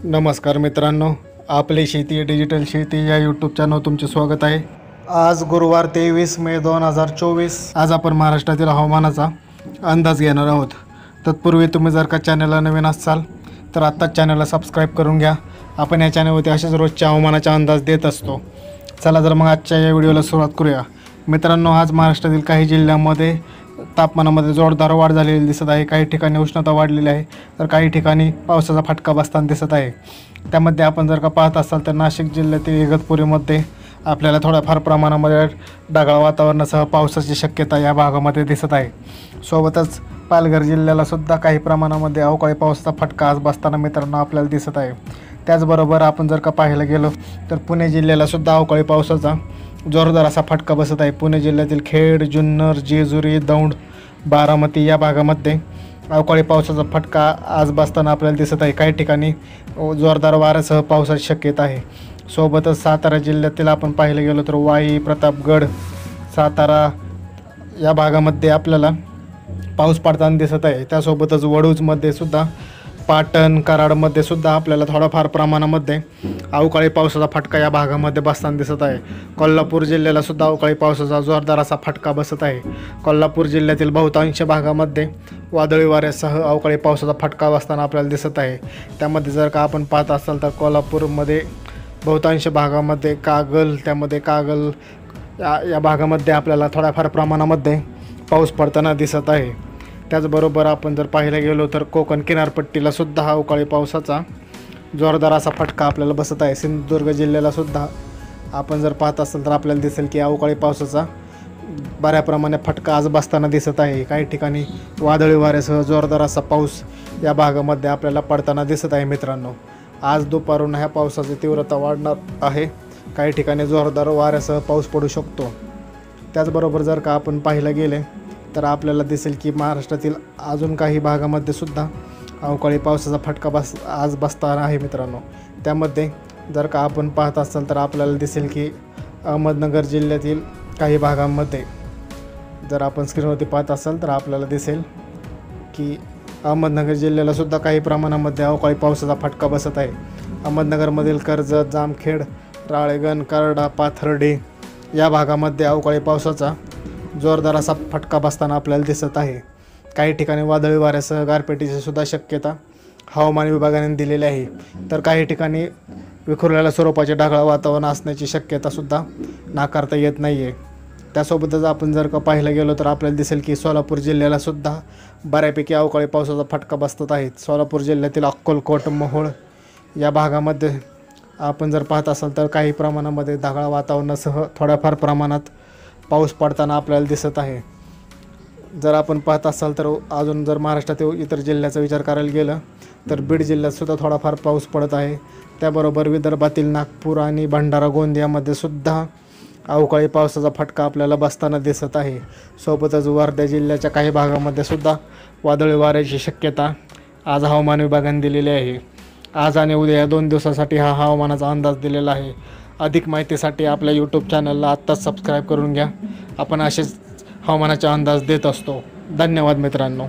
नमस्कार मित्रांनो, आपली शेती डिजिटल शेती या यूट्यूब चॅनल तुमचे स्वागत आहे। आज गुरुवार 23 मे 2024। आज आपण महाराष्ट्रातील हवामानाचा अंदाज घेणार आहोत। तत्पूर्वी तुम्ही जर का चॅनलला नवीन असाल तर आत्ताच चॅनलला सबस्क्राईब करून घ्या। आपण या चॅनलवरती अशाच रोजच्या हवामानाचा अंदाज देत असतो। चला तर मग आजच्या या व्हिडिओला सुरुवात करूया। मित्रांनो, आज महाराष्ट्रातील काही जिल्ह्यांमध्ये तापमानामध्ये जोरदार वाढ झालेली दिसत आहे। काही ठिकाणी उष्णता वाढलेली आहे तर काही ठिकाणी पावसाचा फटका बसताना दिसत आहे। त्यामध्ये आपण जर का पाहत असाल तर नाशिक जिल्ह्यातील इगतपुरीमध्ये आपल्याला थोड्याफार प्रमाणामध्ये ढगाळ वातावरणासह पावसाची शक्यता या भागामध्ये दिसत आहे। सोबतच पालघर जिल्ह्याला सुद्धा काही प्रमाणामध्ये अवकाळी पावसाचा फटका आज बसताना मित्रांनो आपल्याला दिसत आहे। त्याचबरोबर आपण जर का पाहायला गेलो तर पुणे जिल्ह्याला सुद्धा अवकाळी पावसाचा जोरदार असा फटका बसत आहे। पुणे जिल्ह्यातील खेड, जुन्नर, जेजुरी, दौंड, बारामती या भागामध्ये अवकाळी पावसाचा फटका आज बसताना आपल्याला दिसत आहे। काही ठिकाणी जोरदार वाऱ्यासह पावसाची शक्यता आहे। सोबतच सातारा जिल्ह्यातील आपण पाहायला गेलो तर वाई, प्रतापगड, सातारा या भागामध्ये आपल्याला पाऊस पडताना दिसत आहे। त्यासोबतच वडूजमध्ये सुद्धा, पाटण, कराडमध्ये सुद्धा आपल्याला थोडाफार प्रमाणामध्ये अवकाळी पावसाचा फटका या भागामध्ये बसताना दिसत आहे। कोल्हापूर जिल्ह्याला सुद्धा अवकाळी पावसाचा जोरदार असा फटका बसत आहे। कोल्हापूर जिल्ह्यातील बहुतांश भागामध्ये वादळी वाऱ्यासह अवकाळी पावसाचा फटका बसताना आपल्याला दिसत आहे। त्यामध्ये जर का आपण पाहत असाल तर कोल्हापूरमध्ये बहुतांश भागामध्ये कागल या भागामध्ये आपल्याला थोड्याफार प्रमाणामध्ये पाऊस पडताना दिसत आहे। त्याचबरोबर आपण जर पाहायला गेलो तर कोकण किनारपट्टीला सुद्धा अवकाळी पावसाचा जोरदार असा फटका आपल्याला बसत आहे। सिंधुदुर्ग जिल्ह्याला सुद्धा आपण जर पाहत असाल तर आपल्याला दिसेल की अवकाळी पावसाचा बऱ्या प्रमाणात फटका आज बसताना दिसत आहे। काही ठिकाणी वादळी वाऱ्यासह जोरदार असा पाऊस या भागामध्ये आपल्याला पडताना दिसत आहे। मित्रांनो, आज दुपारून ह्या पावसाची तीव्रता वाढणार आहे। काही ठिकाणी जोरदार वाऱ्यासह पाऊस पडू शकतो। त्याचबरोबर जर का आपण पाहायला गेले तर आपल्याला दिसेल की महाराष्ट्रातील अजून काही भागामध्ये सुद्धा अवकाळी पावसाचा फटका आज बसणार आहे। मित्रांनो, त्यामध्ये जर का आपण पाहत असाल तर आपल्याला दिसेल की अहमदनगर जिल्ह्यातील काही भागांमध्ये जर आपण स्क्रीनवरती पाहत असाल तर आपल्याला दिसेल की अहमदनगर जिल्ह्याला सुद्धा काही प्रमाणामध्ये अवकाळी पावसाचा फटका बसत आहे। अहमदनगरमधील कर्जत, जामखेड, राळेगण, करडा, पाथर्डी या भागामध्ये अवकाळी पावसाचा जोरदार असा फटका बसताना आपल्याला दिसत आहे। काही ठिकाणी वादळी वाऱ्यासह गारपिटीची सुद्धा शक्यता हवामान विभागाने दिलेली आहे। तर काही ठिकाणी विखुरलेल्या स्वरूपाचे ढगाळ वातावरण असण्याची शक्यता सुद्धा नाकारता येत नाही आहे। त्यासोबतच आपण जर का पाहायला गेलो तर आपल्याला दिसेल की सोलापूर जिल्ह्याला सुद्धा बऱ्यापैकी अवकाळी पावसाचा फटका बसत आहे। सोलापूर जिल्ह्यातील अक्कलकोट, मोहोळ या भागामध्ये आपण जर पाहत असाल तर काही प्रमाणामध्ये ढगाळ वातावरणासह थोड्याफार प्रमाणात पाऊस पडताना आपल्याला दिसत आहे। जर आपण पाहत असाल तर अजून जर महाराष्ट्रातील इतर जिल्ह्याचा विचार करायला गेलं तर बीड जिल्ह्यात सुद्धा थोडाफार पाऊस पडत आहे। त्याबरोबर विदर्भातील नागपूर आणि भंडारा, गोंदियामध्ये सुद्धा अवकाळी पावसाचा फटका आपल्याला बसताना दिसत आहे। सोबतच वर्धा जिल्ह्याच्या काही भागामध्ये सुद्धा वादळी वाऱ्याची शक्यता आज हवामान विभागाने दिलेली आहे। आज आणि उद्या या 2 दिवसासाठी हा हवामानाचा अंदाज दिलेला आहे। अधिक माहितीसाठी आपल्या यूट्यूब चॅनलला आत्ताच सबस्क्राईब करून घ्या। आपण असेच हवामानाचा अंदाज देत असतो। धन्यवाद मित्रांनो।